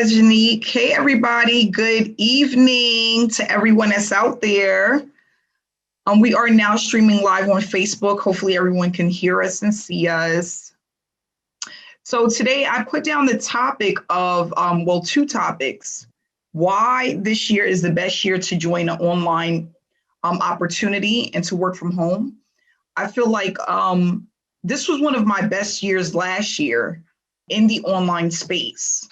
Janique. Hey, everybody. Good evening to everyone that's out there. We are now streaming live on Facebook. Hopefully, everyone can hear us and see us. So today I put down the topic of, two topics. Why this year is the best year to join an online opportunity and to work from home. I feel like this was one of my best years last year in the online space.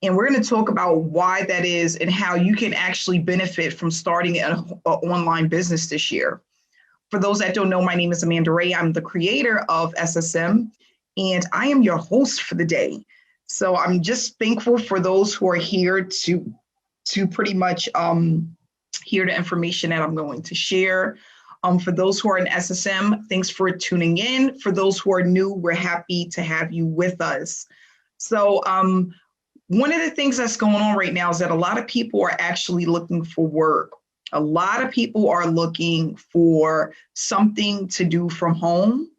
And we're going to talk about why that is and how you can actually benefit from starting an online business this year. For those that don't know, my name is Amanda Wray. I'm the creator of SSM, and I am your host for the day. So I'm just thankful for those who are here to pretty much hear the information that I'm going to share. For those who are in SSM, thanks for tuning in. For those who are new, we're happy to have you with us. So one of the things that's going on right now is that a lot of people are actually looking for work. A lot of people are looking for something to do from home.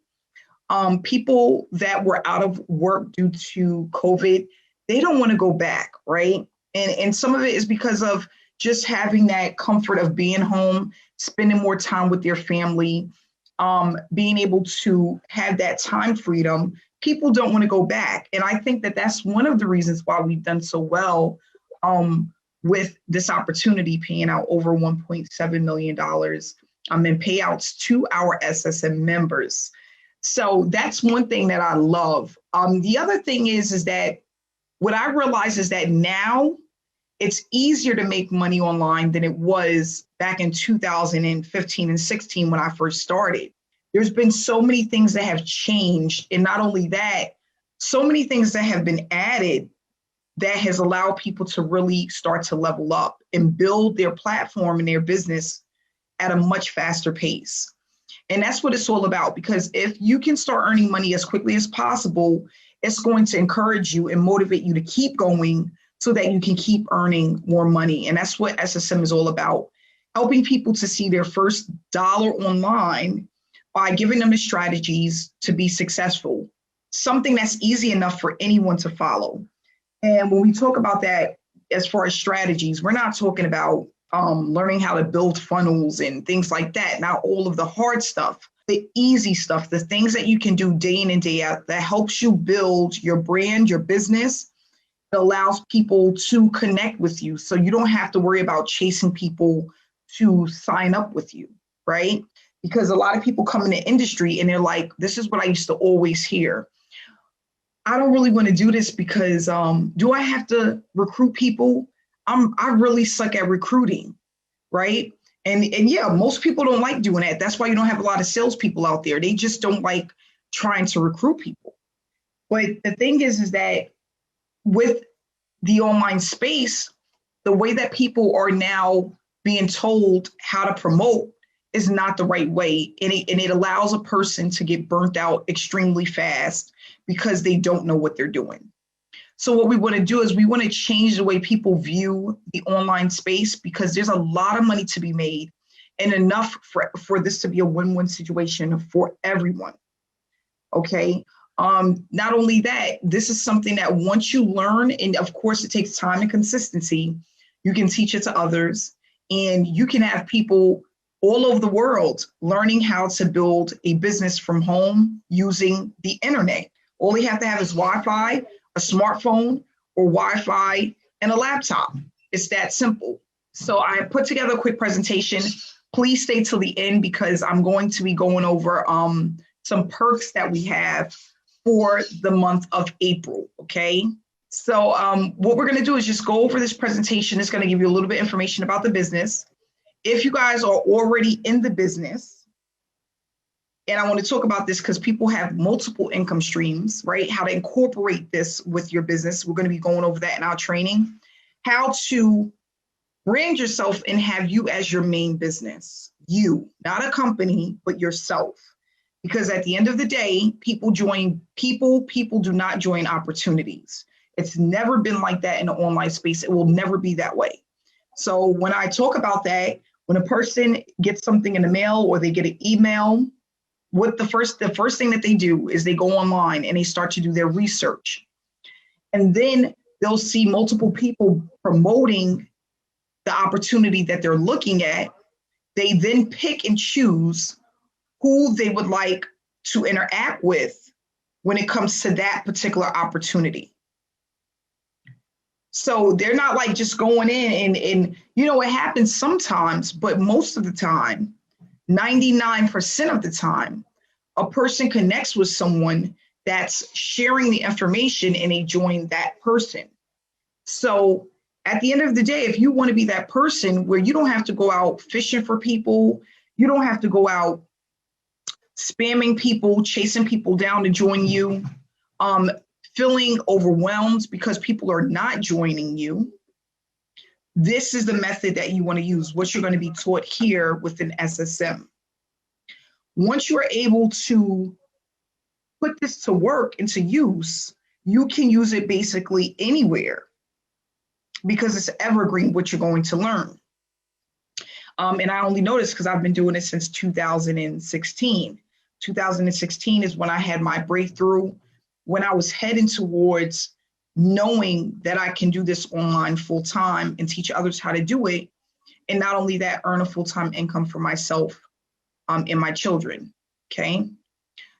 People that were out of work due to COVID, they don't want to go back, right? And some of it is because of just having that comfort of being home, spending more time with their family, being able to have that time freedom. People don't want to go back. And I think that that's one of the reasons why we've done so well with this opportunity, paying out over $1.7 million in payouts to our SSM members. So that's one thing that I love. The other thing is that what I realize is that now it's easier to make money online than it was back in 2015 and 16 when I first started. There's been so many things that have changed. And not only that, so many things that have been added that has allowed people to really start to level up and build their platform and their business at a much faster pace. And that's what it's all about, because if you can start earning money as quickly as possible, it's going to encourage you and motivate you to keep going so that you can keep earning more money. And that's what SSM is all about, helping people to see their first dollar online by giving them the strategies to be successful, something that's easy enough for anyone to follow. And when we talk about that, as far as strategies, we're not talking about learning how to build funnels and things like that. Not all of the hard stuff, the easy stuff, the things that you can do day in and day out that helps you build your brand, your business. It allows people to connect with you. So you don't have to worry about chasing people to sign up with you, right? Because a lot of people come in the industry and they're like, this is what I used to always hear. I don't really want to do this because do I have to recruit people? I really suck at recruiting, right? And yeah, most people don't like doing that. That's why you don't have a lot of salespeople out there. They just don't like trying to recruit people. But the thing is that with the online space, the way that people are now being told how to promote is not the right way. And it allows a person to get burnt out extremely fast because they don't know what they're doing. So what we want to do is we want to change the way people view the online space, because there's a lot of money to be made and enough for this to be a win-win situation for everyone. Okay. Not only that, this is something that once you learn, and of course it takes time and consistency, you can teach it to others, and you can have people all over the world learning how to build a business from home using the internet. All they have to have is Wi-Fi, a smartphone, or Wi-Fi, and a laptop. It's that simple. So I put together a quick presentation. Please stay till the end because I'm going to be going over some perks that we have for the month of April, okay? So what we're gonna do is just go over this presentation. It's gonna give you a little bit of information about the business. If you guys are already in the business, and I want to talk about this because people have multiple income streams, right? How to incorporate this with your business. We're going to be going over that in our training. How to brand yourself and have you as your main business. You, not a company, but yourself. Because at the end of the day, people join people do not join opportunities. It's never been like that in the online space. It will never be that way. So when I talk about that, when a person gets something in the mail or they get an email, the first thing that they do is they go online and they start to do their research. And then they'll see multiple people promoting the opportunity that they're looking at. They then pick and choose who they would like to interact with when it comes to that particular opportunity. So they're not like just going in and it happens sometimes, but most of the time, 99% of the time, a person connects with someone that's sharing the information and they join that person. So at the end of the day, if you want to be that person where you don't have to go out fishing for people, you don't have to go out spamming people, chasing people down to join you, feeling overwhelmed because people are not joining you, this is the method that you want to use, what you're going to be taught here within SSM. Once you are able to put this to work and to use, you can use it basically anywhere because it's evergreen what you're going to learn. And I only noticed because I've been doing it since 2016. 2016 is when I had my breakthrough, when I was heading towards knowing that I can do this online full time and teach others how to do it. And not only that, earn a full-time income for myself and my children, okay?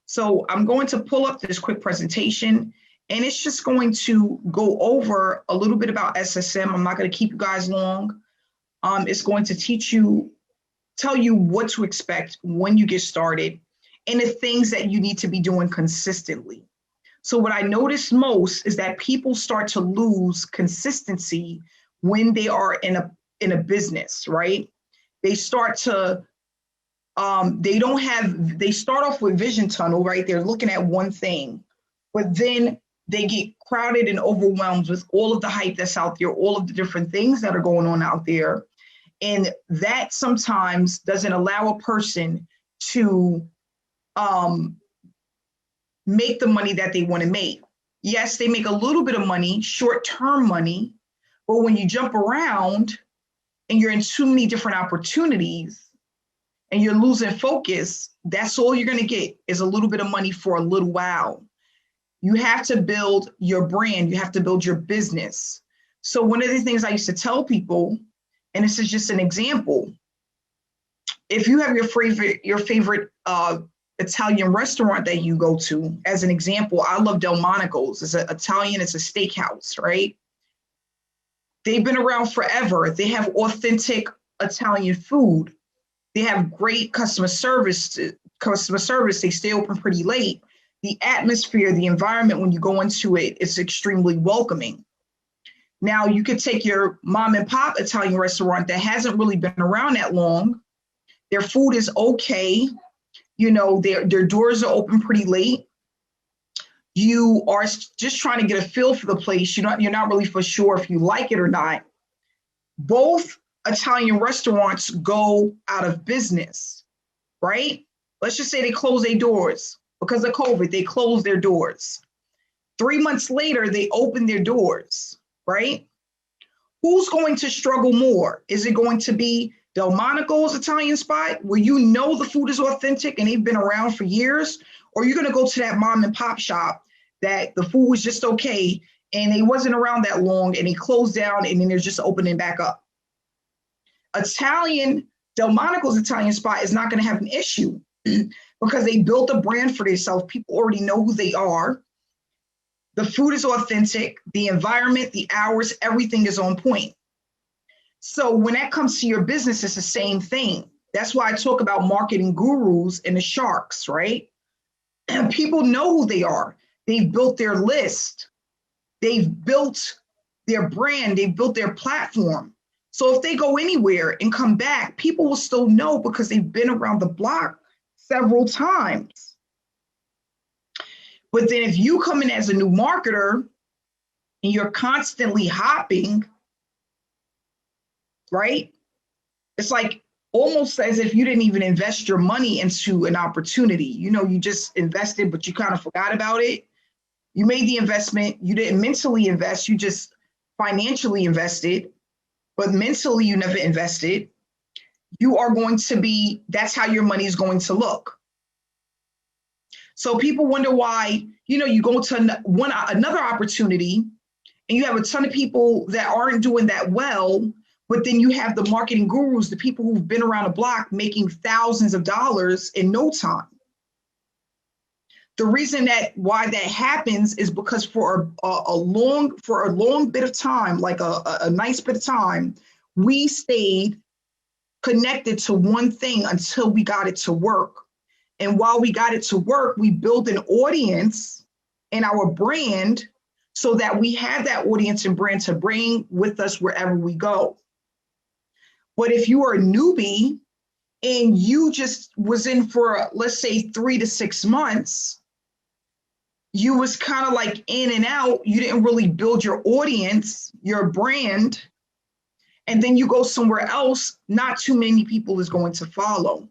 So I'm going to pull up this quick presentation and it's just going to go over a little bit about SSM. I'm not going to keep you guys long. It's going to tell you what to expect when you get started and the things that you need to be doing consistently. So what I notice most is that people start to lose consistency when they are in a business, right? They start to, they start off with vision tunnel, right? They're looking at one thing, but then they get crowded and overwhelmed with all of the hype that's out there, all of the different things that are going on out there. And that sometimes doesn't allow a person to make the money that they want to make. Yes, they make a little bit of money, short-term money, but when you jump around and you're in too many different opportunities and you're losing focus, that's all you're going to get is a little bit of money for a little while. You have to build your brand. You have to build your business. So one of the things I used to tell people, and this is just an example, if you have your favorite Italian restaurant that you go to, as an example, I love Delmonico's. It's an Italian, it's a steakhouse, right? They've been around forever. They have authentic Italian food. They have great customer service. They stay open pretty late. The atmosphere, the environment when you go into it, is extremely welcoming. Now you could take your mom and pop Italian restaurant that hasn't really been around that long. Their food is okay. Their doors are open pretty late. You are just trying to get a feel for the place. You're not really for sure if you like it or not. Both Italian restaurants go out of business, right? Let's just say they close their doors because of COVID. They closed their doors. 3 months later, they open their doors, right? Who's going to struggle more? Is it going to be Delmonico's Italian spot where the food is authentic and they've been around for years? Or you're going to go to that mom and pop shop that the food was just okay and they wasn't around that long and they closed down and then they're just opening back up. Delmonico's Italian spot is not going to have an issue because they built a brand for themselves. People already know who they are. The food is authentic, the environment, the hours, everything is on point. So when that comes to your business, it's the same thing. That's why I talk about marketing gurus and the sharks, right? And people know who they are. They've built their list. They've built their brand. They've built their platform. So if they go anywhere and come back, people will still know because they've been around the block several times. But then if you come in as a new marketer and you're constantly hopping, right? It's like almost as if you didn't even invest your money into an opportunity. You just invested, but you kind of forgot about it. You made the investment. You didn't mentally invest. You just financially invested, but mentally you never invested. That's how your money is going to look. So people wonder why, you go to another opportunity and you have a ton of people that aren't doing that well, but then you have the marketing gurus, the people who've been around the block making thousands of dollars in no time. The reason why that happens is because for a long bit of time, like a nice bit of time, we stayed connected to one thing until we got it to work. And while we got it to work, we built an audience in our brand so that we have that audience and brand to bring with us wherever we go. But if you are a newbie and you just was in for, let's say, 3 to 6 months, you was kind of like in and out. You didn't really build your audience, your brand, and then you go somewhere else, not too many people is going to follow.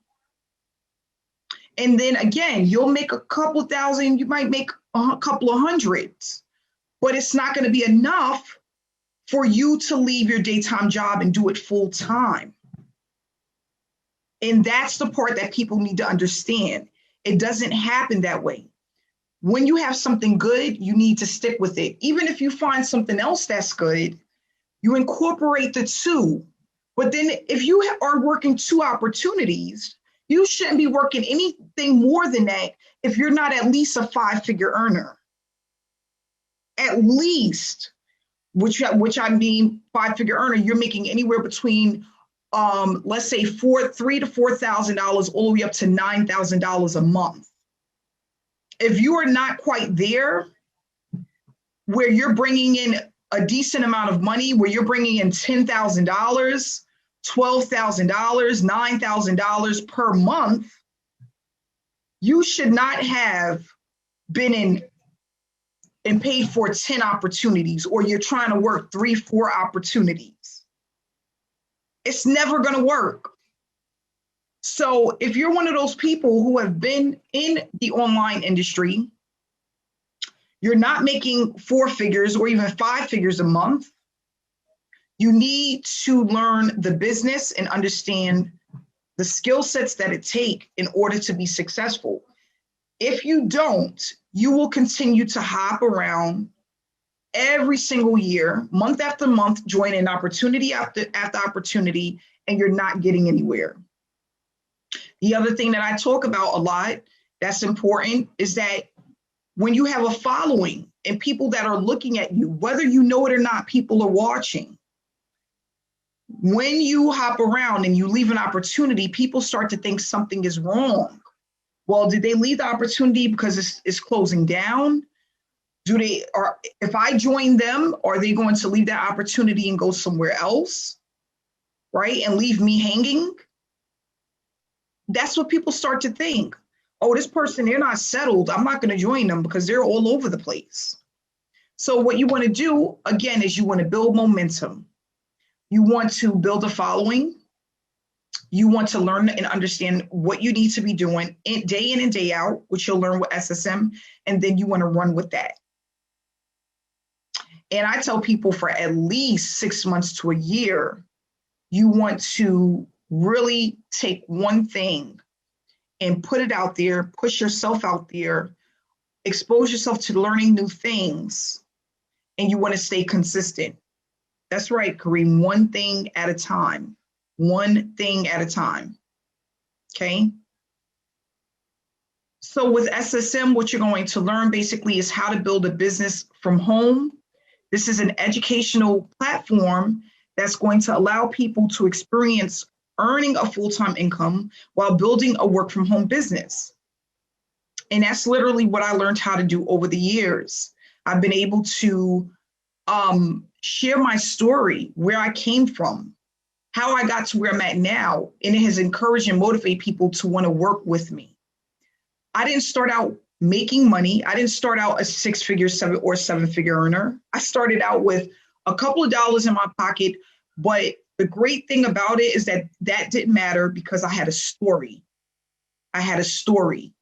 And then again, you'll make a couple thousand, you might make a couple of hundreds, but it's not going to be enough for you to leave your daytime job and do it full time. And that's the part that people need to understand. It doesn't happen that way. When you have something good, you need to stick with it. Even if you find something else that's good, you incorporate the two. But then if you are working 2 opportunities, you shouldn't be working anything more than that if you're not at least a 5-figure earner. At least, which I mean 5-figure earner, you're making anywhere between let's say $3,000 to $4,000 all the way up to $9,000 a month. If you are not quite there, where you're bringing in a decent amount of money, where you're bringing in $10,000, $12,000, $9,000 per month, you should not have been in and paid for 10 opportunities, or you're trying to work 3, 4 opportunities. It's never going to work. So if you're one of those people who have been in the online industry, you're not making 4 figures or even 5 figures a month, you need to learn the business and understand the skill sets that it takes in order to be successful. If you don't, you will continue to hop around every single year, month after month, joining opportunity after opportunity, and you're not getting anywhere. The other thing that I talk about a lot that's important is that when you have a following and people that are looking at you, whether you know it or not, people are watching. When you hop around and you leave an opportunity, people start to think something is wrong. Well, did they leave the opportunity because it's closing down? If I join them, are they going to leave that opportunity and go somewhere else, right? And leave me hanging? That's what people start to think. Oh, this person, they're not settled. I'm not going to join them because they're all over the place. So what you want to do, again, is you want to build momentum. You want to build a following. You want to learn and understand what you need to be doing day in and day out, which you'll learn with SSM, and then you want to run with that. And I tell people for at least 6 months to a year, you want to really take one thing and put it out there, push yourself out there, expose yourself to learning new things, and you want to stay consistent. That's right, Kareem, one thing at a time. One thing at a time, okay? So with SSM, what you're going to learn basically is how to build a business from home. This is an educational platform that's going to allow people to experience earning a full-time income while building a work from home business. And that's literally what I learned how to do over the years. I've been able to share my story, where I came from, how I got to where I'm at now, and it has encouraged and motivated people to want to work with me. I didn't start out making money. I didn't start out a 6-figure, 7-figure earner. I started out with a couple of dollars in my pocket, but the great thing about it is that didn't matter because I had a story. I had a story.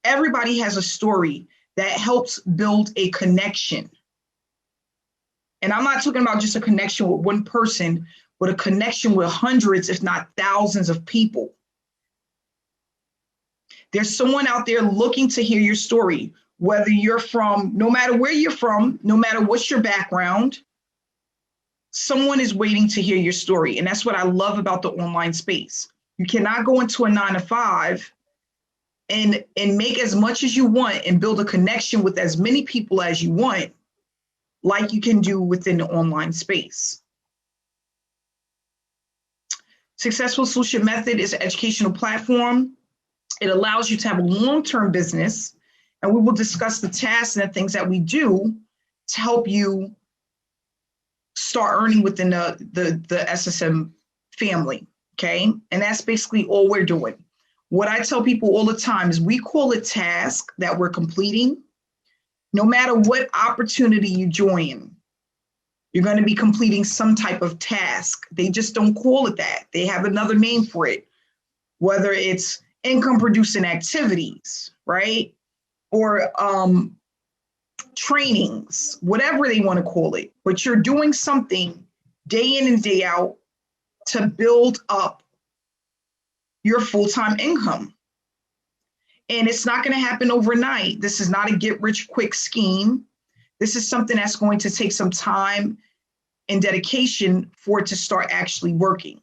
Everybody has a story that helps build a connection. And I'm not talking about just a connection with one person, but a connection with hundreds, if not thousands of people. There's someone out there looking to hear your story. whether you're from, no matter where you're from, no matter what's your background, someone is waiting to hear your story. And that's what I love about the online space. You cannot go into a 9 to 5 and make as much as you want and build a connection with as many people as you want, like you can do within the online space. Successful Solution Method is an educational platform. It allows you to have a long-term business, and we will discuss the tasks and the things that we do to help you start earning within the SSM family, okay? And that's basically all we're doing. What I tell people all the time is we call it task that we're completing. No matter what opportunity you join, you're going to be completing some type of task. They just don't call it that. They have another name for it, whether it's income producing activities, right? Or trainings, whatever they want to call it. But you're doing something day in and day out to build up your full-time income. And it's not going to happen overnight. This is not a get-rich-quick scheme. This is something that's going to take some time and dedication for it to start actually working.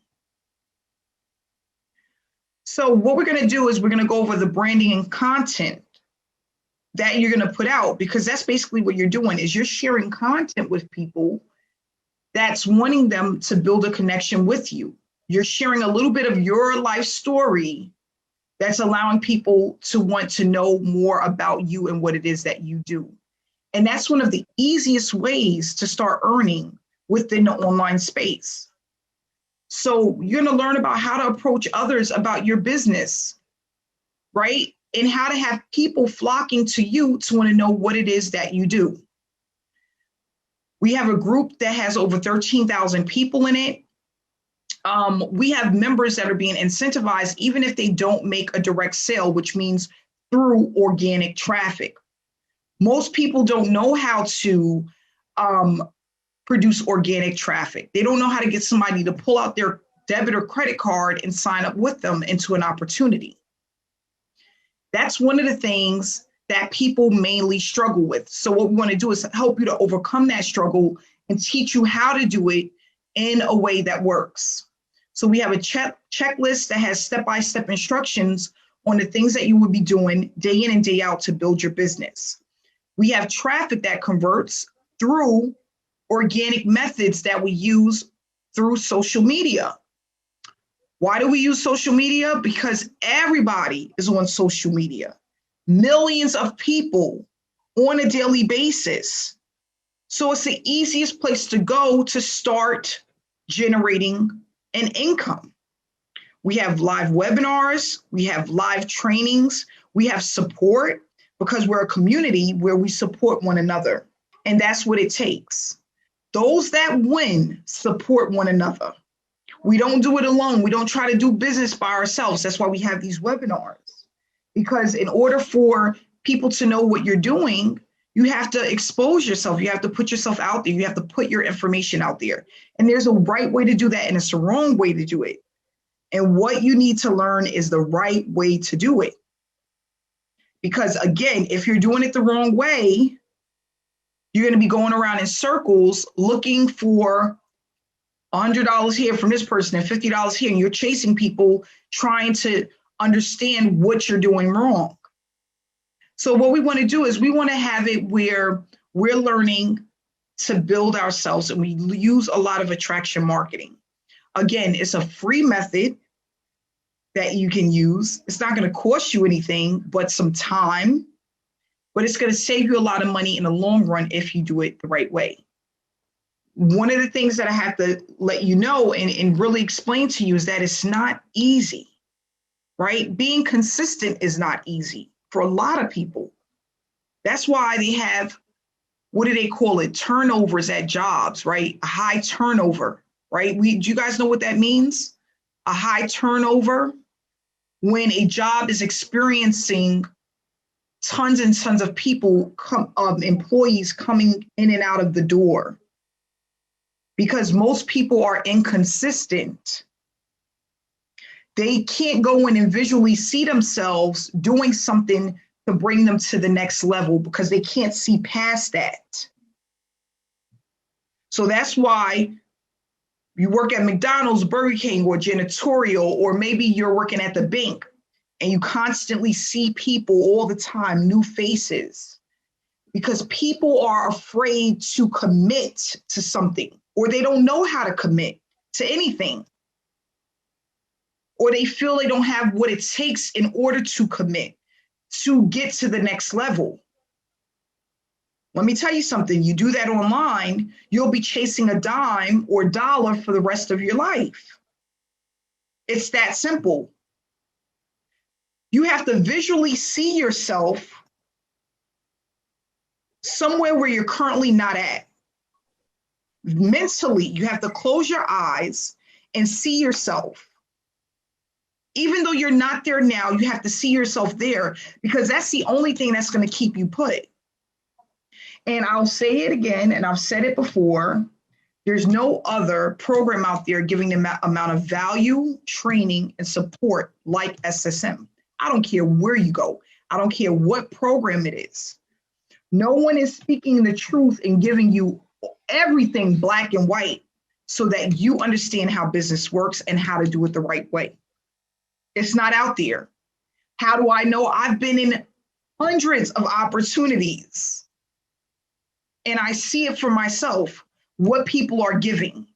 So what we're going to do is we're going to go over the branding and content that you're going to put out, because that's basically what you're doing is you're sharing content with people that's wanting them to build a connection with you. You're sharing a little bit of your life story that's allowing people to want to know more about you and what it is that you do. And that's one of the easiest ways to start earning within the online space. So you're going to learn about how to approach others about your business, right? And how to have people flocking to you to want to know what it is that you do. We have a group that has over 13,000 people in it. We have members that are being incentivized even if they don't make a direct sale, which means through organic traffic. Most people don't know how to produce organic traffic. They don't know how to get somebody to pull out their debit or credit card and sign up with them into an opportunity. That's one of the things that people mainly struggle with. So what we want to do is help you to overcome that struggle and teach you how to do it in a way that works. So we have a checklist that has step-by-step instructions on the things that you will be doing day in and day out to build your business. We have traffic that converts through organic methods that we use through social media. Why do we use social media? Because everybody is on social media. Millions of people on a daily basis. So it's the easiest place to go to start generating an income. We have live webinars, we have live trainings, we have support because we're a community where we support one another. And that's what it takes. Those that win support one another. We don't do it alone. We don't try to do business by ourselves. That's why we have these webinars. Because in order for people to know what you're doing, you have to expose yourself. You have to put yourself out there. You have to put your information out there. And there's a right way to do that, and it's a wrong way to do it. And what you need to learn is the right way to do it. Because again, if you're doing it the wrong way, you're going to be going around in circles looking for $100 here from this person and $50 here, and you're chasing people trying to understand what you're doing wrong. So what we want to do is we want to have it where we're learning to build ourselves, and we use a lot of attraction marketing. Again, it's a free method that you can use. It's not going to cost you anything but some time, but it's going to save you a lot of money in the long run if you do it the right way. One of the things that I have to let you know and really explain to you is that it's not easy, right? Being consistent is not easy for a lot of people. That's why they have, what do they call it? Turnovers at jobs, right? A high turnover, right? Do you guys know what that means? A high turnover, when a job is experiencing tons and tons of people, employees coming in and out of the door. Because most people are inconsistent. They can't go in and visually see themselves doing something to bring them to the next level because they can't see past that. So that's why you work at McDonald's, Burger King, or janitorial, or maybe you're working at the bank and you constantly see people all the time, new faces, because people are afraid to commit to something, or they don't know how to commit to anything, or they feel they don't have what it takes in order to commit to get to the next level. Let me tell you something. You do that online, you'll be chasing a dime or dollar for the rest of your life. It's that simple. You have to visually see yourself somewhere where you're currently not at. Mentally, you have to close your eyes and see yourself. Even though you're not there now, you have to see yourself there because that's the only thing that's going to keep you put. And I'll say it again, and I've said it before, there's no other program out there giving the amount of value, training, and support like SSM. I don't care where you go. I don't care what program it is. No one is speaking the truth and giving you everything black and white so that you understand how business works and how to do it the right way. It's not out there. How do I know? I've been in hundreds of opportunities and I see it for myself, what people are giving.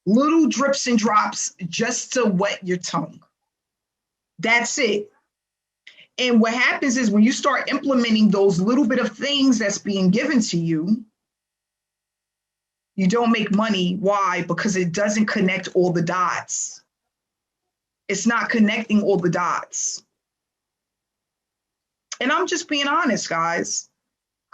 Little drips and drops just to wet your tongue. That's it. And what happens is when you start implementing those little bit of things that's being given to you, you don't make money. Why? Because it doesn't connect all the dots. It's not connecting all the dots. And I'm just being honest, guys.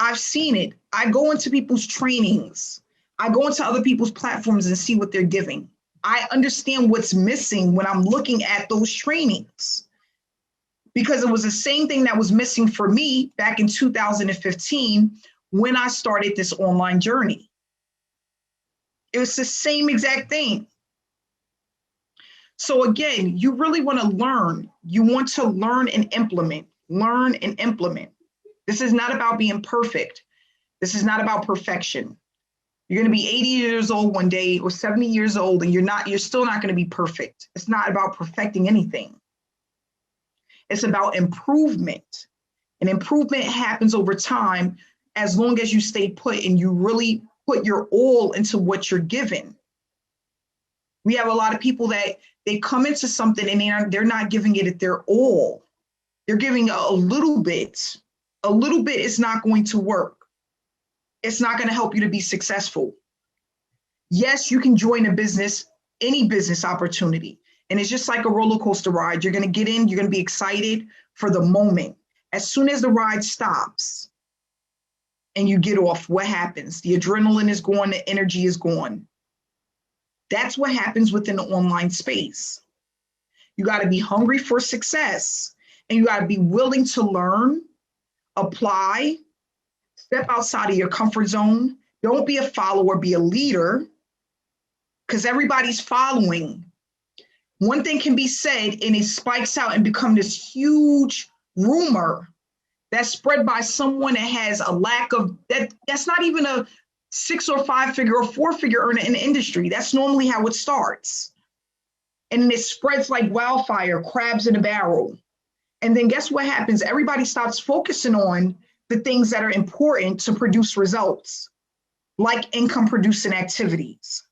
I've seen it. I go into people's trainings. I go into other people's platforms and see what they're giving. I understand what's missing when I'm looking at those trainings. Because it was the same thing that was missing for me back in 2015 when I started this online journey. It was the same exact thing. So again, you really want to learn. You want to learn and implement. Learn and implement. This is not about being perfect. This is not about perfection. You're going to be 80 years old one day or 70 years old and you're still not going to be perfect. It's not about perfecting anything. It's about improvement. And improvement happens over time as long as you stay put and you really put your all into what you're given. We have a lot of people that they come into something and they're not giving it their all. They're giving a little bit. A little bit is not going to work. It's not going to help you to be successful. Yes, you can join a business, any business opportunity. And it's just like a roller coaster ride. You're going to get in, you're going to be excited for the moment. As soon as the ride stops and you get off, what happens? The adrenaline is gone, the energy is gone. That's what happens within the online space. You got to be hungry for success and you got to be willing to learn, apply, step outside of your comfort zone. Don't be a follower, be a leader, because everybody's following. One thing can be said and it spikes out and become this huge rumor that's spread by someone that has a lack of, that's not even a 6 or 5 figure or 4 figure earner in the industry. That's normally how it starts. And it spreads like wildfire, crabs in a barrel. And then guess what happens? Everybody starts focusing on the things that are important to produce results, like income producing activities,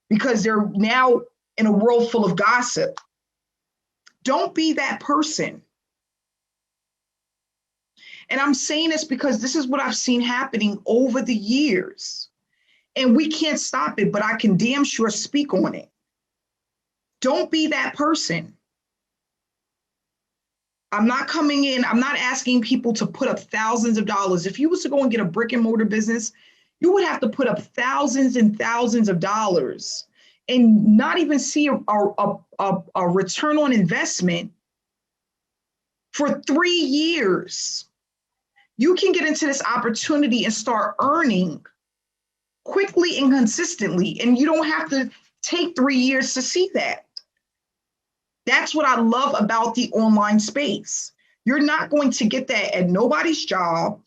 because they're now in a world full of gossip. Don't be that person. And I'm saying this because this is what I've seen happening over the years. And we can't stop it, but I can damn sure speak on it. Don't be that person. I'm not coming in, I'm not asking people to put up thousands of dollars. If you was to go and get a brick and mortar business, you would have to put up thousands and thousands of dollars and not even see a return on investment for 3 years. You can get into this opportunity and start earning quickly and consistently, and you don't have to take 3 years to see that. That's what I love about the online space. You're not going to get that at nobody's job,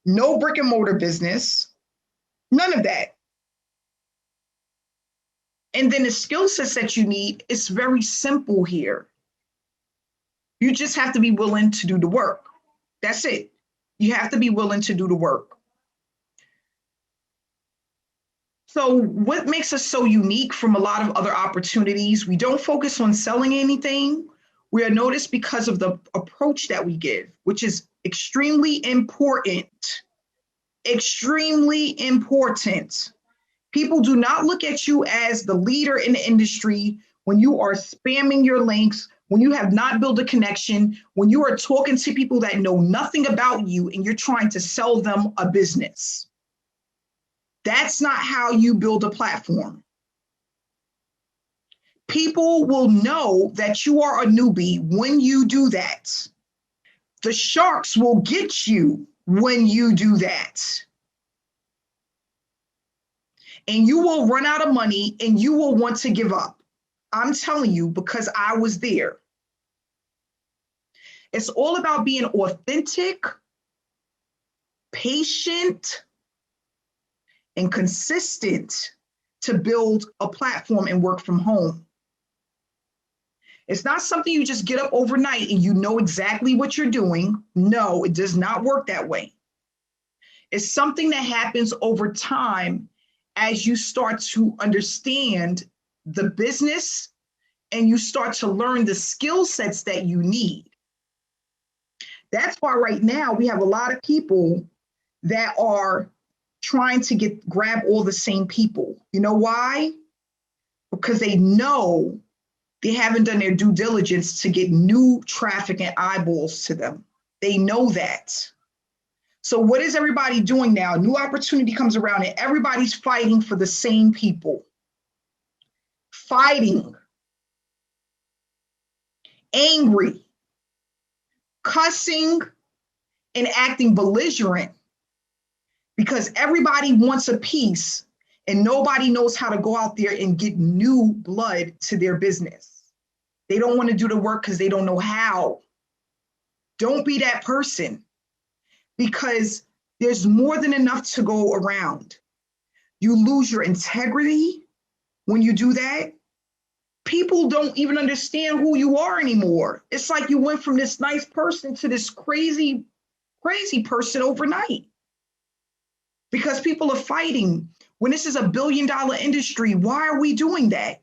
no brick and mortar business, none of that. And then the skill sets that you need, it's very simple here. You just have to be willing to do the work. That's it. You have to be willing to do the work. So what makes us so unique from a lot of other opportunities? We don't focus on selling anything. We are noticed because of the approach that we give, which is extremely important. Extremely important. People do not look at you as the leader in the industry when you are spamming your links, when you have not built a connection, when you are talking to people that know nothing about you and you're trying to sell them a business. That's not how you build a platform. People will know that you are a newbie when you do that. The sharks will get you when you do that. And you will run out of money and you will want to give up. I'm telling you, because I was there. It's all about being authentic, patient, and consistent to build a platform and work from home. It's not something you just get up overnight and you know exactly what you're doing. No, it does not work that way. It's something that happens over time as you start to understand the business and you start to learn the skill sets that you need. That's why right now we have a lot of people that are trying to grab all the same people. You know why? Because they know they haven't done their due diligence to get new traffic and eyeballs to them. They know that. So what is everybody doing now? New opportunity comes around and everybody's fighting for the same people. Fighting. Angry. Cussing and acting belligerent. Because everybody wants a piece and nobody knows how to go out there and get new blood to their business. They don't want to do the work because they don't know how. Don't be that person, because there's more than enough to go around. You lose your integrity when you do that. People don't even understand who you are anymore. It's like you went from this nice person to this crazy, crazy person overnight. Because people are fighting. When this is a $1 billion industry, why are we doing that?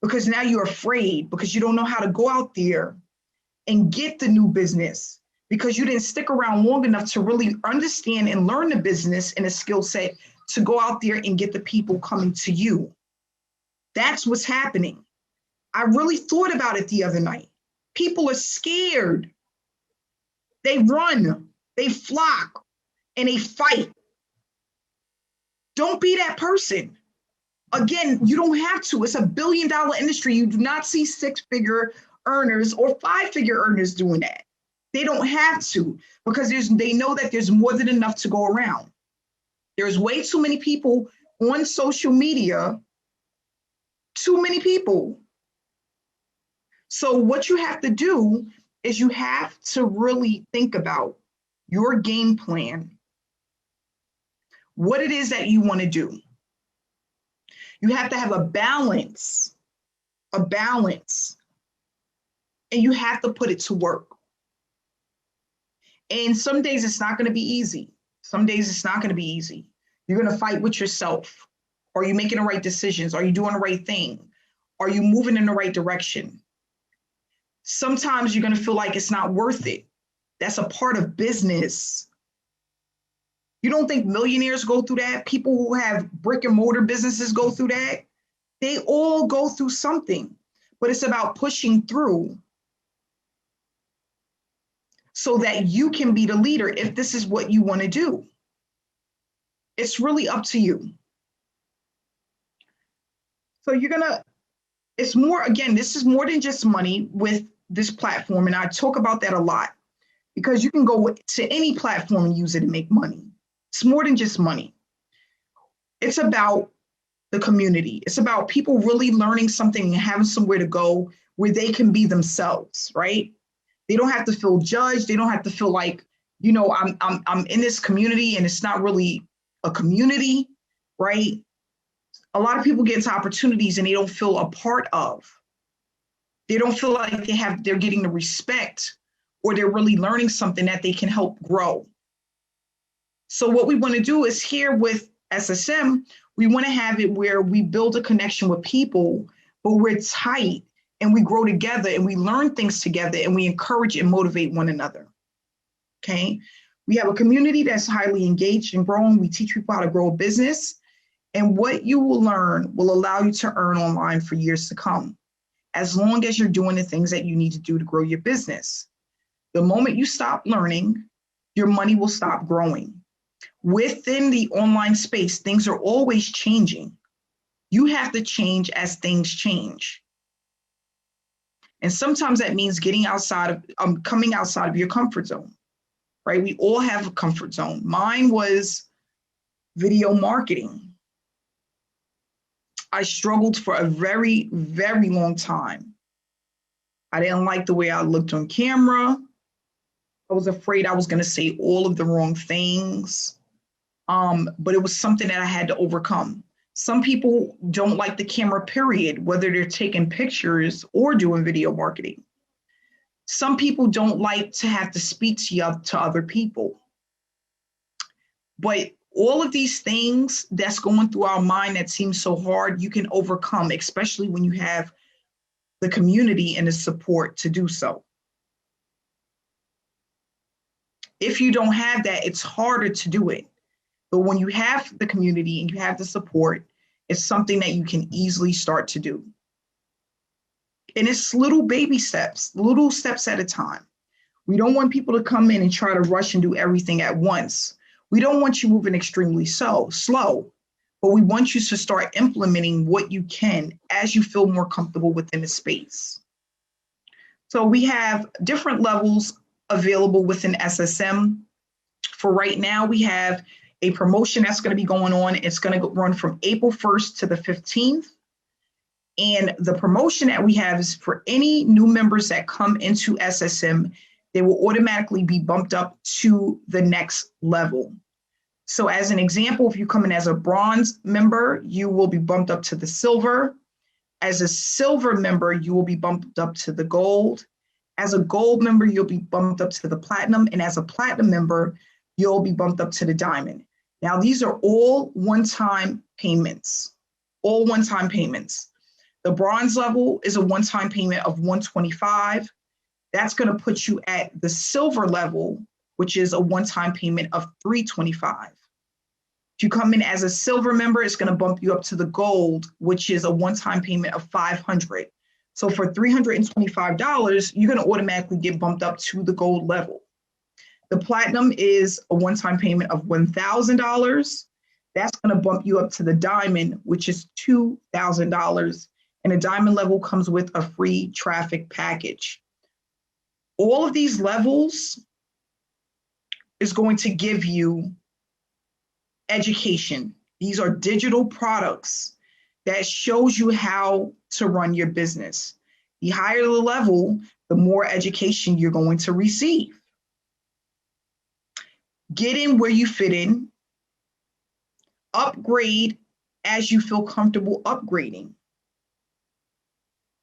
Because now you're afraid, because you don't know how to go out there and get the new business, because you didn't stick around long enough to really understand and learn the business and a skill set to go out there and get the people coming to you. That's what's happening. I really thought about it the other night. People are scared. They run, they flock, and they fight. Don't be that person. Again, you don't have to. It's a $1 billion industry. You do not see 6-figure earners or 5-figure earners doing that. They don't have to, because they know that there's more than enough to go around. There's way too many people on social media, too many people. So what you have to do is you have to really think about your game plan, what it is that you want to do. You have to have a balance, and you have to put it to work. And some days it's not going to be easy. Some days it's not going to be easy. You're going to fight with yourself. Are you making the right decisions? Are you doing the right thing? Are you moving in the right direction? Sometimes you're going to feel like it's not worth it. That's a part of business. You don't think millionaires go through that? People who have brick and mortar businesses go through that? They all go through something, but it's about pushing through so that you can be the leader if this is what you want to do. It's really up to you. So it's more, again, this is more than just money with this platform. And I talk about that a lot, because you can go to any platform and use it and make money. It's more than just money. It's about the community. It's about people really learning something and having somewhere to go where they can be themselves, right? They don't have to feel judged. They don't have to feel like, I'm in this community and it's not really a community, right? A lot of people get into opportunities and they don't feel a part of. They don't feel like they're getting the respect or they're really learning something that they can help grow. So what we want to do is here with SSM, we want to have it where we build a connection with people, but we're tight and we grow together and we learn things together and we encourage and motivate one another. Okay. We have a community that's highly engaged and growing. We teach people how to grow a business, and what you will learn will allow you to earn online for years to come, as long as you're doing the things that you need to do to grow your business. The moment you stop learning, your money will stop growing. Within the online space, things are always changing. You have to change as things change. And sometimes that means getting coming outside of your comfort zone, right? We all have a comfort zone. Mine was video marketing. I struggled for a very, very long time. I didn't like the way I looked on camera. I was afraid I was going to say all of the wrong things. But it was something that I had to overcome. Some people don't like the camera, period, whether they're taking pictures or doing video marketing. Some people don't like to have to speak to other people. But all of these things that's going through our mind that seems so hard, you can overcome, especially when you have the community and the support to do so. If you don't have that, it's harder to do it. But when you have the community and you have the support, it's something that you can easily start to do. And it's little baby steps, little steps at a time. We don't want people to come in and try to rush and do everything at once. We don't want you moving extremely slow, but we want you to start implementing what you can as you feel more comfortable within the space. So we have different levels available within SSM. For right now, we have a promotion that's going to be going on. It's going to run from April 1st to the 15th. And the promotion that we have is for any new members that come into SSM, they will automatically be bumped up to the next level. So as an example, if you come in as a bronze member, you will be bumped up to the silver. As a silver member, you will be bumped up to the gold. As a gold member, you'll be bumped up to the platinum. And as a platinum member, you'll be bumped up to the diamond. Now, these are all one-time payments, all one-time payments. The bronze level is a one-time payment of $125. That's going to put you at the silver level, which is a one-time payment of $325. If you come in as a silver member, it's going to bump you up to the gold, which is a one-time payment of $500. So for $325, you're going to automatically get bumped up to the gold level. The platinum is a one-time payment of $1,000. That's going to bump you up to the diamond, which is $2,000. And the diamond level comes with a free traffic package. All of these levels is going to give you education. These are digital products that shows you how to run your business. The higher the level, the more education you're going to receive. Get in where you fit in. Upgrade as you feel comfortable upgrading.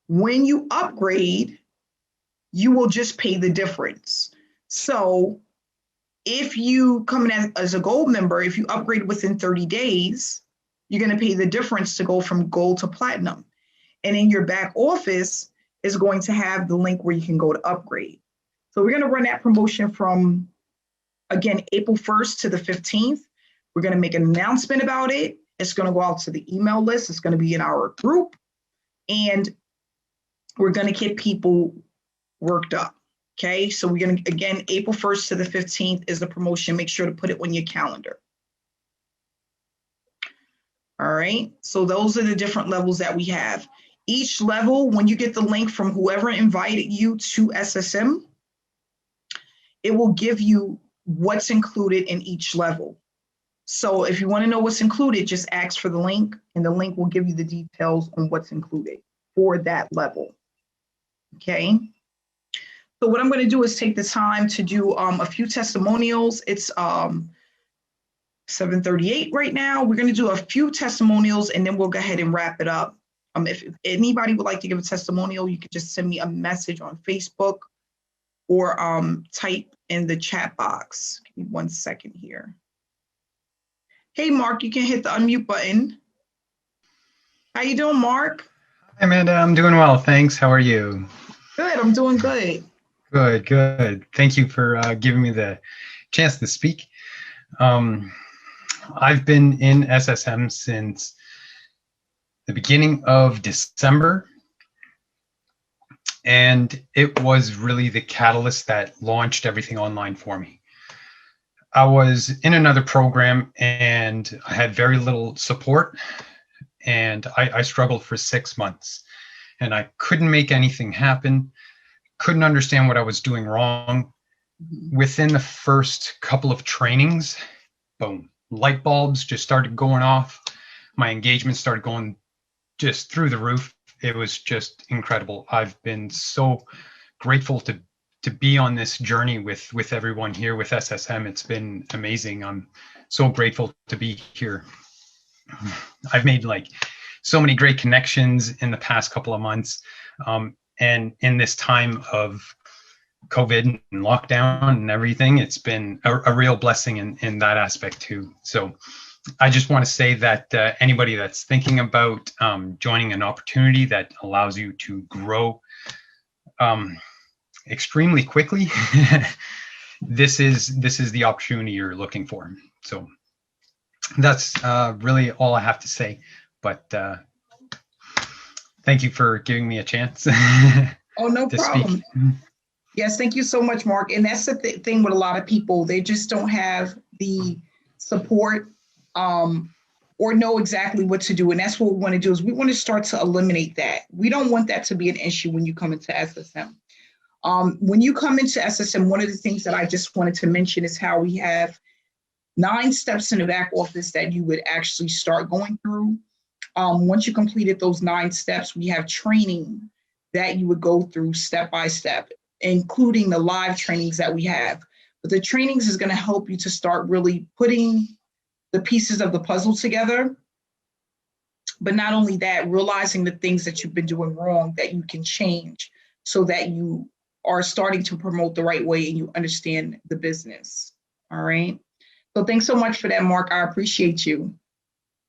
When you upgrade, you will just pay the difference. So if you come in as a gold member, if you upgrade within 30 days, you're going to pay the difference to go from gold to platinum. And in your back office is going to have the link where you can go to upgrade. So we're going to run that promotion from, again, April 1st to the 15th. We're going to make an announcement about it. It's going to go out to the email list. It's going to be in our group. And we're going to get people worked up. Okay, so we're going to, again, April 1st to the 15th is the promotion. Make sure to put it on your calendar. All right, so those are the different levels that we have. Each level, when you get the link from whoever invited you to SSM, it will give you what's included in each level. So if you want to know what's included, just ask for the link, and the link will give you the details on what's included for that level. Okay. So what I'm going to do is take the time to do a few testimonials. It's 7:38 right now. We're going to do a few testimonials and then we'll go ahead and wrap it up. If anybody would like to give a testimonial, you can just send me a message on Facebook or type in the chat box. Give me 1 second here. Hey, Mark, you can hit the unmute button. How you doing, Mark? Hi, Amanda. I'm doing well. Thanks. How are you? Good. I'm doing good. Good, good. Thank you for giving me the chance to speak. I've been in SSM since the beginning of December, and it was really the catalyst that launched everything online for me. I was in another program and I had very little support, and I struggled for 6 months and I couldn't make anything happen. Couldn't understand what I was doing wrong. Within the first couple of trainings, boom, light bulbs just started going off. My engagement started going just through the roof. It was just incredible. I've been so grateful to be on this journey with everyone here with SSM. It's been amazing. I'm so grateful to be here. I've made like so many great connections in the past couple of months. And in this time of COVID and lockdown and everything, it's been a real blessing in that aspect too. So I just want to say that anybody that's thinking about joining an opportunity that allows you to grow extremely quickly, this is the opportunity you're looking for. So that's really all I have to say. But thank you for giving me a chance. Oh, no problem. Speak. Yes, thank you so much, Mark. And that's the thing with a lot of people. They just don't have the support or know exactly what to do. And that's what we want to do is we want to start to eliminate that. We don't want that to be an issue when you come into SSM. When you come into SSM, one of the things that I just wanted to mention is how we have 9 steps in the back office that you would actually start going through. Once you completed those 9 steps, we have training that you would go through step by step, including the live trainings that we have. But the trainings is going to help you to start really putting the pieces of the puzzle together. But not only that, realizing the things that you've been doing wrong that you can change so that you are starting to promote the right way and you understand the business. All right. So thanks so much for that, Mark. I appreciate you.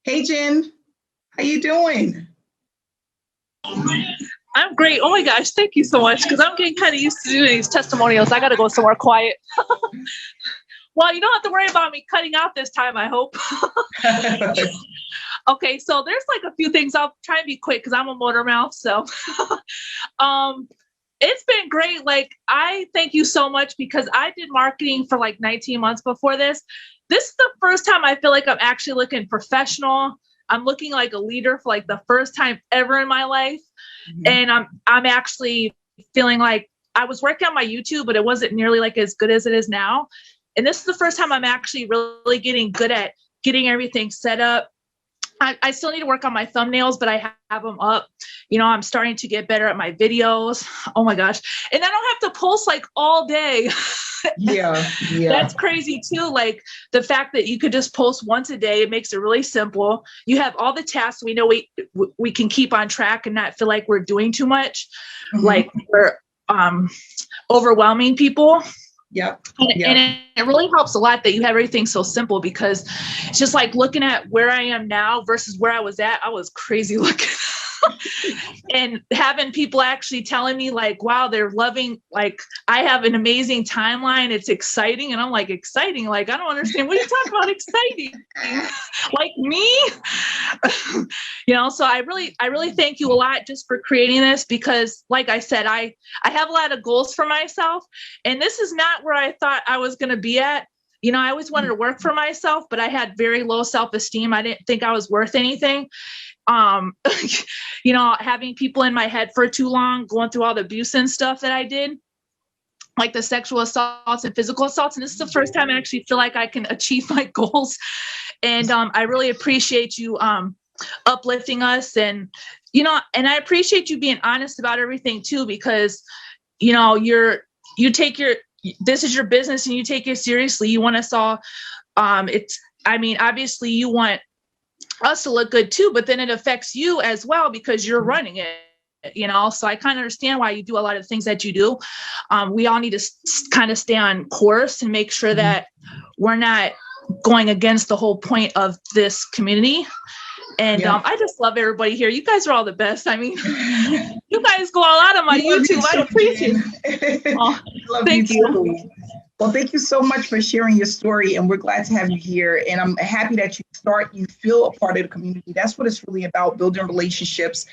Hey, Jen, how you doing? I'm great. Oh my gosh, thank you so much. Because I'm getting kind of used to doing these testimonials. I got to go somewhere quiet. Well, you don't have to worry about me cutting out this time, I hope. Okay, so there's like a few things. I'll try and be quick because I'm a motor mouth. So it's been great. Like, I thank you so much because I did marketing for like 19 months before this. This is the first time I feel like I'm actually looking professional. I'm looking like a leader for like the first time ever in my life. Mm-hmm. And I'm actually feeling like I was working on my YouTube, but it wasn't nearly like as good as it is now. And this is the first time I'm actually really getting good at getting everything set up. I still need to work on my thumbnails, but I have them up. You know, I'm starting to get better at my videos. Oh my gosh. And I don't have to post like all day. Yeah. That's crazy too. Like the fact that you could just post once a day, it makes it really simple. You have all the tasks we know we can keep on track and not feel like we're doing too much. Mm-hmm. Like we're overwhelming people. Yep. And it really helps a lot that you have everything so simple, because it's just like looking at where I am now versus where I was at. I was crazy looking. And having people actually telling me like, wow, they're loving, like, I have an amazing timeline. It's exciting. And I'm like, exciting? Like, I don't understand. What are you talking about exciting? Like me? You know, so I really thank you a lot just for creating this, because like I said, I have a lot of goals for myself, and this is not where I thought I was going to be at. You know, I always wanted to work for myself, but I had very low self-esteem. I didn't think I was worth anything. You know, having people in my head for too long, going through all the abuse and stuff that I did, like the sexual assaults and physical assaults. And this is the first time I actually feel like I can achieve my goals. And I really appreciate you uplifting us, and, you know, and I appreciate you being honest about everything too, because, you know, this is your business and you take it seriously. You want us all, obviously you want us to look good too, but then it affects you as well because you're running it, so I kind of understand why you do a lot of the things that you do. We all need to kind of stay on course and make sure that we're not going against the whole point of this community. And I just love everybody here. You guys are all the best. I mean, you guys go all out on my YouTube. I appreciate it. Thank you. Well, thank you so much for sharing your story, and we're glad to have you here. And I'm happy that you feel a part of the community. That's what it's really about, building relationships,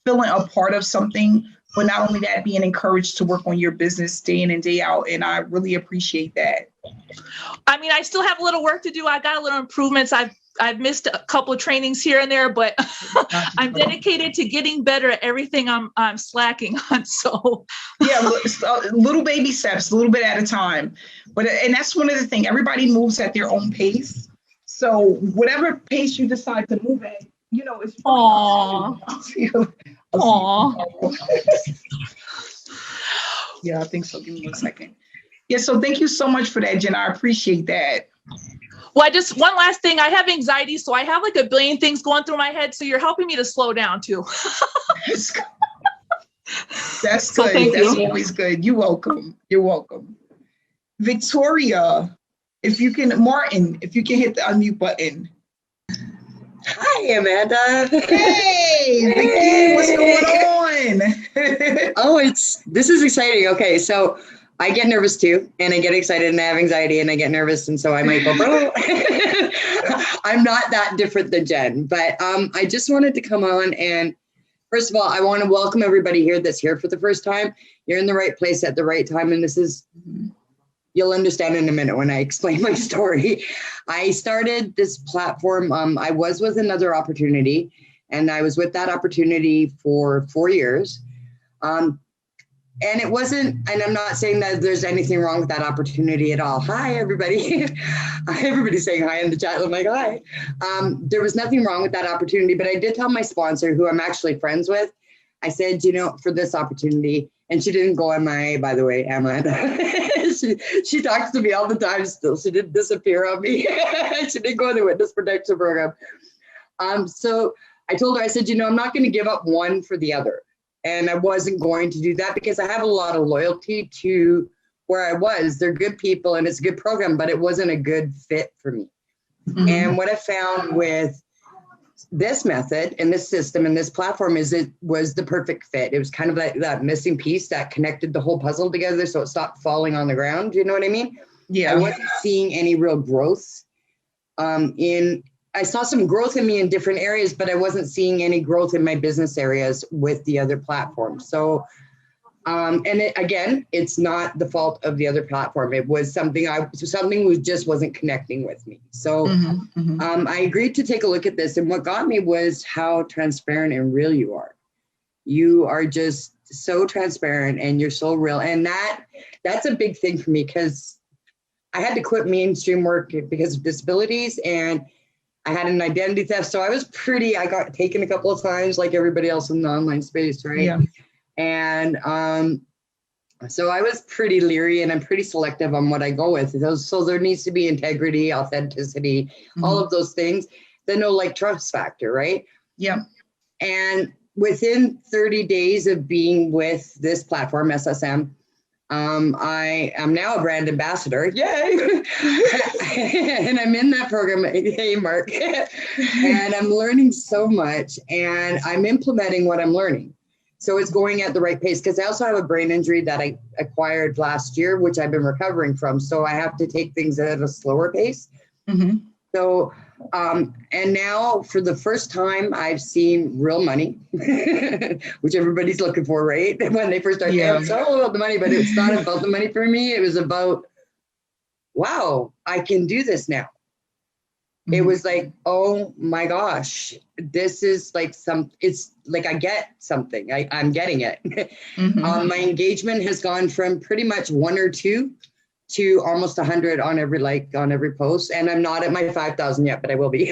feeling a part of something, but not only that, being encouraged to work on your business day in and day out. And I really appreciate that. I mean, I still have a little work to do. I got a little improvements. I've missed a couple of trainings here and there, but I'm dedicated to getting better at everything I'm slacking on. So yeah, little baby steps, a little bit at a time. And that's one of the things. Everybody moves at their own pace. So whatever pace you decide to move at, it's fun. Aww. Yeah, I think so. Give me 1 second. Yeah, so thank you so much for that, Jen. I appreciate that. Well, one last thing. I have anxiety, so I have like a billion things going through my head. So you're helping me to slow down too. That's good. That's always good. You're welcome. You're welcome. Victoria, Martin, if you can hit the unmute button. Hi, Amanda. Hey, Vicky, what's going on? This is exciting. Okay, so I get nervous too, and I get excited, and I have anxiety, and I get nervous, and so I might go, bro. I'm not that different than Jen, but I just wanted to come on, and first of all, I want to welcome everybody here that's here for the first time. You're in the right place at the right time, and you'll understand in a minute when I explain my story. I started this platform. I was with another opportunity, and I was with that opportunity for 4 years. And it wasn't, and I'm not saying that there's anything wrong with that opportunity at all. Hi, everybody. Everybody's saying hi in the chat. I'm like, hi. There was nothing wrong with that opportunity, but I did tell my sponsor, who I'm actually friends with, I said, for this opportunity, and she didn't go MIA, by the way, Amanda. She talks to me all the time still. She didn't disappear on me. She didn't go in the witness protection program. So I told her, I said, I'm not going to give up one for the other. And I wasn't going to do that because I have a lot of loyalty to where I was. They're good people and it's a good program, but it wasn't a good fit for me. Mm-hmm. And what I found with this method and this system and this platform is it was the perfect fit. It was kind of like that missing piece that connected the whole puzzle together so it stopped falling on the ground. You know what I mean? Yeah. I wasn't seeing any real growth I saw some growth in me in different areas, but I wasn't seeing any growth in my business areas with the other platforms. So, it's not the fault of the other platform. It was something just wasn't connecting with me. So I agreed to take a look at this. And what got me was how transparent and real you are. You are just so transparent and you're so real. And that's a big thing for me because I had to quit mainstream work because of disabilities and I had an identity theft. So I got taken a couple of times like everybody else in the online space, right? Yeah. And so I was pretty leery and I'm pretty selective on what I go with. So there needs to be integrity, authenticity, all of those things. The trust factor, right? Yeah. And within 30 days of being with this platform, SSM, I am now a brand ambassador. Yay! And I'm in that program. Hey, Mark. And I'm learning so much and I'm implementing what I'm learning. So it's going at the right pace because I also have a brain injury that I acquired last year, which I've been recovering from. So I have to take things at a slower pace. Mm-hmm. So, and now for the first time, I've seen real money, which everybody's looking for, right? When they first start, it's all about the money, but it's not about the money for me. It was about, wow, I can do this now. Mm-hmm. It was like, oh my gosh, this is like it's like I get something. I'm getting it. Mm-hmm. My engagement has gone from pretty much 1 or 2 to almost 100 on every post. And I'm not at my 5,000 yet, but I will be.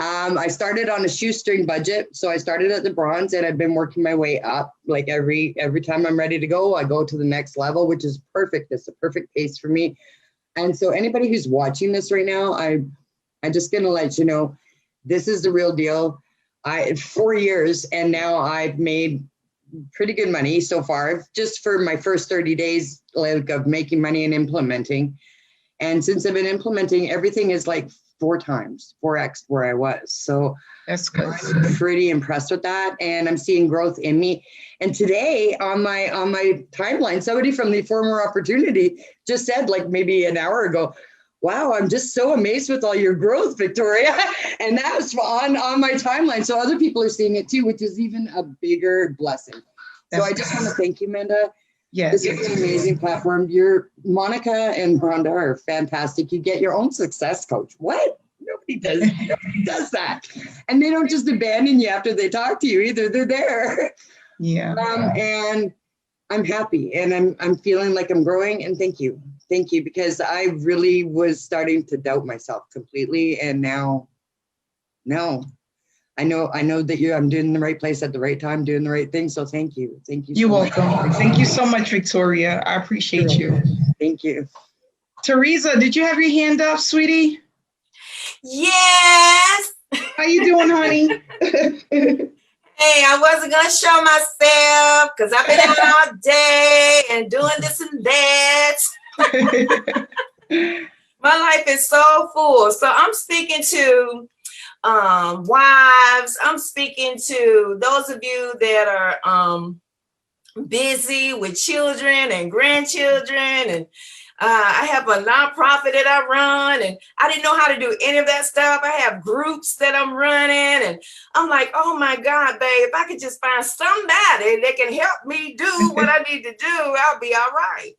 I started on a shoestring budget. So I started at the bronze and I've been working my way up. Like every time I'm ready to go, I go to the next level, which is perfect. It's a perfect pace for me. And so anybody who's watching this right now, I'm just going to let you know, this is the real deal. 4 years and now I've made pretty good money so far, just for my first 30 days like of making money and implementing. And since I've been implementing, everything is like 4x where I was. So that's good. I'm pretty impressed with that. And I'm seeing growth in me. And today on my timeline, somebody from the Former Opportunity just said, like maybe an hour ago, wow, I'm just so amazed with all your growth, Victoria. And that was on my timeline. So other people are seeing it too, which is even a bigger blessing. So I just want to thank you, Menda. Yes. This is an amazing platform. Monica and Rhonda are fantastic. You get your own success coach. What? Nobody does that. And they don't just abandon you after they talk to you either. They're there. Yeah. And I'm happy and I'm feeling like I'm growing, and thank you, because I really was starting to doubt myself completely, and now I know that I'm doing the right place at the right time, doing the right thing. So thank you. You're welcome. Thank you so much, Victoria. I appreciate you. Thank you. Teresa, did you have your hand up, sweetie? Yes. How you doing, honey? Hey, I wasn't going to show myself because I've been out all day and doing this and that. My life is so full. So I'm speaking to wives. I'm speaking to those of you that are busy with children and grandchildren. And I have a nonprofit that I run, and I didn't know how to do any of that stuff. I have groups that I'm running, and I'm like, oh my God, babe, if I could just find somebody that can help me do what I need to do, I'll be all right.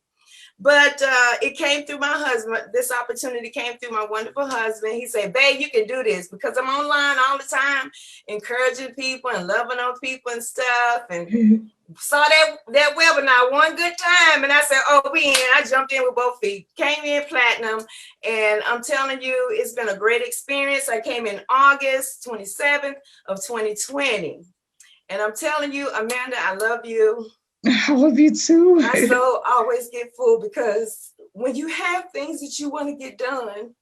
But it came through my husband. This opportunity came through my wonderful husband. He said, babe, you can do this, because I'm online all the time, encouraging people and loving on people and stuff. And saw that webinar one good time. And I said, oh, we in. I jumped in with both feet, came in platinum. And I'm telling you, it's been a great experience. I came in August 27th of 2020. And I'm telling you, Amanda, I love you. I love you too. My soul always get full, because when you have things that you want to get done,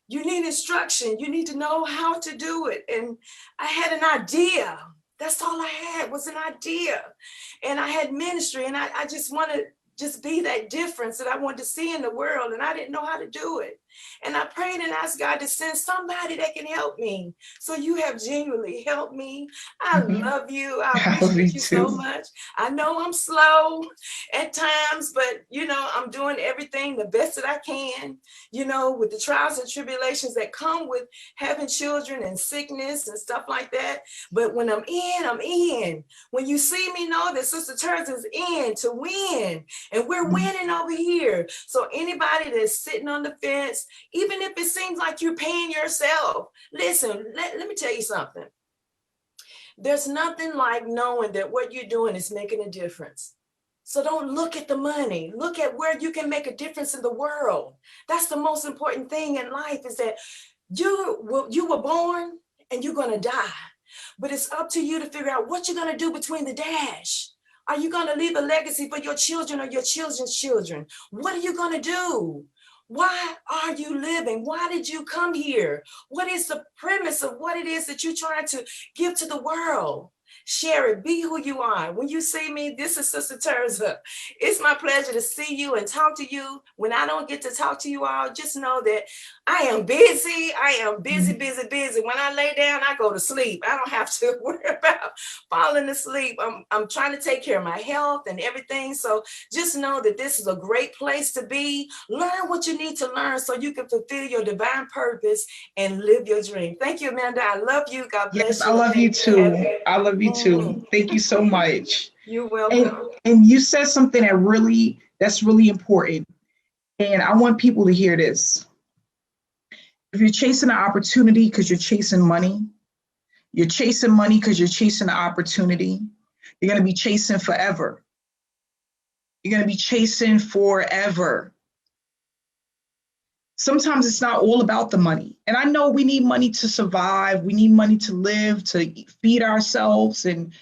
you need instruction. You need to know how to do it. And I had an idea. That's all I had was an idea. And I had ministry, and I just want to just be that difference that I wanted to see in the world. And I didn't know how to do it. And I prayed and asked God to send somebody that can help me. So you have genuinely helped me. I love you. I appreciate you so much. I know I'm slow at times, but I'm doing everything the best that I can, with the trials and tribulations that come with having children and sickness and stuff like that. But when I'm in, I'm in. When you see me, know that Sister Terz is in to win. And we're winning over here. So anybody that's sitting on the fence, even if it seems like you're paying yourself, listen, let me tell you something. There's nothing like knowing that what you're doing is making a difference. So don't look at the money. Look at where you can make a difference in the world. That's the most important thing in life, is that you were born and you're going to die. But it's up to you to figure out what you're going to do between the dash. Are you going to leave a legacy for your children or your children's children? What are you going to do? Why are you living? Why did you come here? What is the premise of what it is that you're trying to give to the world? Share it. Be who you are. When you see me, this is Sister Terza. It's my pleasure to see you and talk to you. When I don't get to talk to you all, just know that I am busy. I am busy. When I lay down, I go to sleep. I don't have to worry about falling asleep. I'm trying to take care of my health and everything. So just know that this is a great place to be. Learn what you need to learn so you can fulfill your divine purpose and live your dream. Thank you, Amanda. I love you. God bless you. I love you too. I love you too. Thank you so much. You're welcome. And you said something that's really important. And I want people to hear this. If you're chasing an opportunity because you're chasing money because you're chasing an opportunity, you're going to be chasing forever. You're going to be chasing forever. Sometimes it's not all about the money. And I know we need money to survive. We need money to live, to feed ourselves and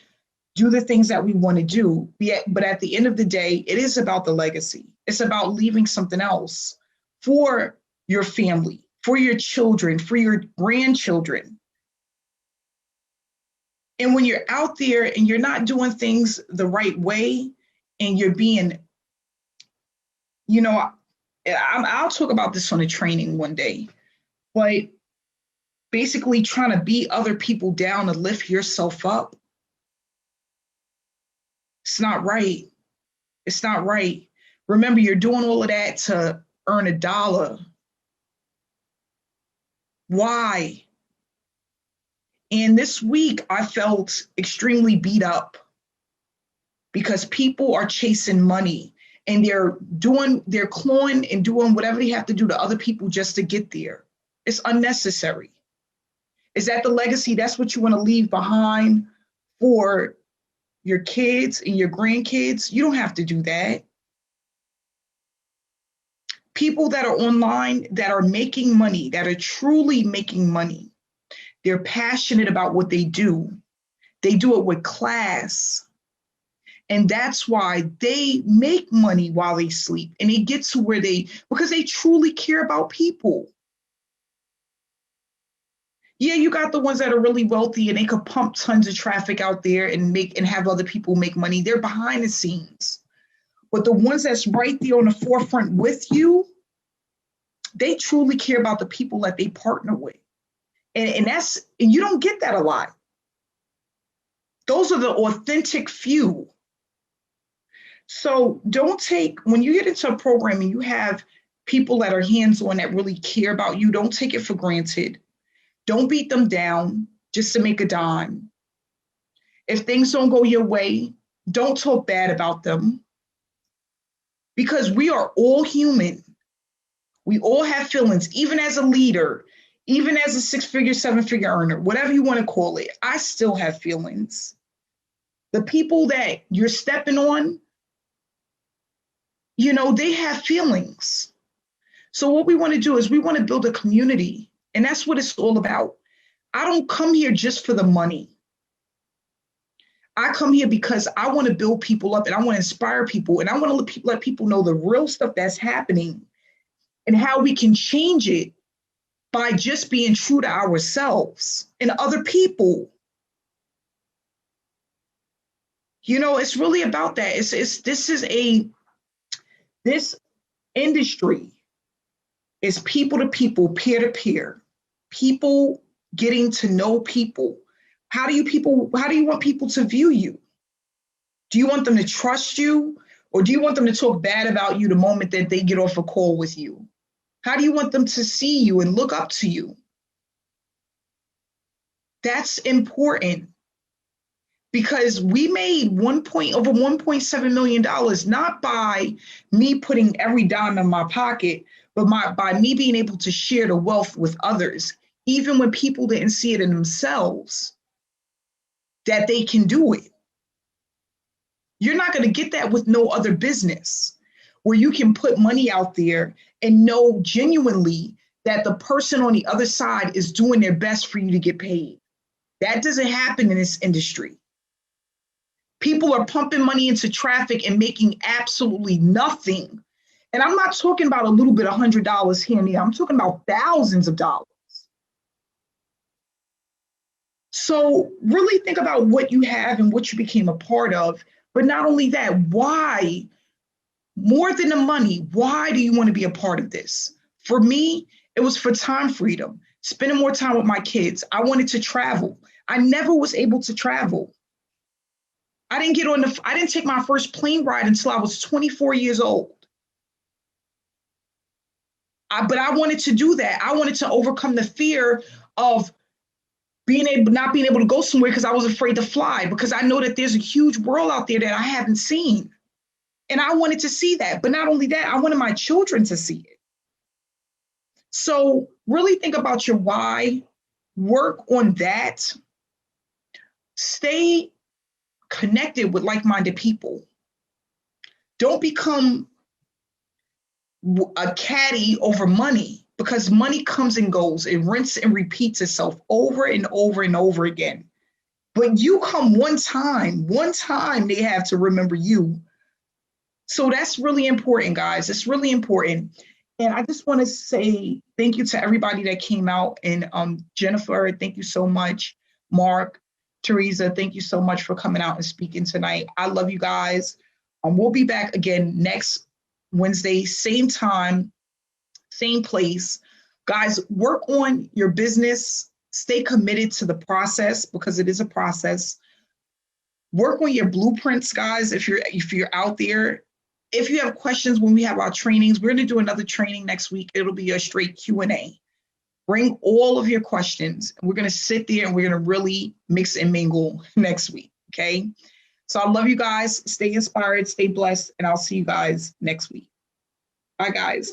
do the things that we want to do. But at the end of the day, it is about the legacy. It's about leaving something else for your family, for your children, for your grandchildren. And when you're out there and you're not doing things the right way and you're being, you know, I'll talk about this on a training one day, but basically trying to beat other people down to lift yourself up. It's not right. It's not right. Remember, you're doing all of that to earn $1. Why? And this week, I felt extremely beat up because people are chasing money and they're clawing and doing whatever they have to do to other people just to get there. It's unnecessary. Is that the legacy? That's what you want to leave behind for your kids and your grandkids? You don't have to do that. People that are online, that are making money, that are truly making money, they're passionate about what they do. They do it with class. And that's why they make money while they sleep. And they get to where because they truly care about people. Yeah, you got the ones that are really wealthy and they could pump tons of traffic out there and have other people make money. They're behind the scenes. But the ones that's right there on the forefront with you, they truly care about the people that they partner with. And you don't get that a lot. Those are the authentic few. So when you get into a program and you have people that are hands-on that really care about you, don't take it for granted. Don't beat them down just to make a dime. If things don't go your way, don't talk bad about them. Because we are all human. We all have feelings, even as a leader, even as a 6-figure, 7-figure earner, whatever you want to call it, I still have feelings. The people that you're stepping on, they have feelings. So what we want to do is we want to build a community, and that's what it's all about. I don't come here just for the money. I come here because I want to build people up and I want to inspire people, and I want to let people know the real stuff that's happening and how we can change it by just being true to ourselves and other people. It's really about that. This industry is people to people, peer to peer, people getting to know people. How do you want people to view you? Do you want them to trust you, or do you want them to talk bad about you the moment that they get off a call with you? How do you want them to see you and look up to you? That's important, because we made over $1.7 million, not by me putting every dime in my pocket, but by me being able to share the wealth with others, even when people didn't see it in themselves, that they can do it. You're not going to get that with no other business, where you can put money out there and know genuinely that the person on the other side is doing their best for you to get paid. That doesn't happen in this industry. People are pumping money into traffic and making absolutely nothing. And I'm not talking about a little bit, $100 here and there. I'm talking about thousands of dollars. So really think about what you have and what you became a part of. But not only that, why? More than the money, why do you want to be a part of this? For me, it was for time freedom, spending more time with my kids. I wanted to travel. I never was able to travel. I didn't take my first plane ride until I was 24 years old. But I wanted to do that. I wanted to overcome the fear of not being able to go somewhere because I was afraid to fly, because I know that there's a huge world out there that I haven't seen. And I wanted to see that. But not only that, I wanted my children to see it. So really think about your why, work on that, stay connected with like-minded people. Don't become a caddy over money. because money comes and goes. It rinses and repeats itself over and over and over again. But you come one time they have to remember you. So that's really important, guys. It's really important. And I just want to say thank you to everybody that came out. And Jennifer, thank you so much. Mark, Teresa, thank you so much for coming out and speaking tonight. I love you guys. We'll be back again next Wednesday, same time, same place. Guys, work on your business. Stay committed to the process because it is a process. Work on your blueprints, guys. If you're out there, if you have questions when we have our trainings, we're going to do another training next week. It'll be a straight Q&A. Bring all of your questions. We're going to sit there and we're going to really mix and mingle next week. Okay. So I love you guys. Stay inspired, stay blessed, and I'll see you guys next week. Bye, guys.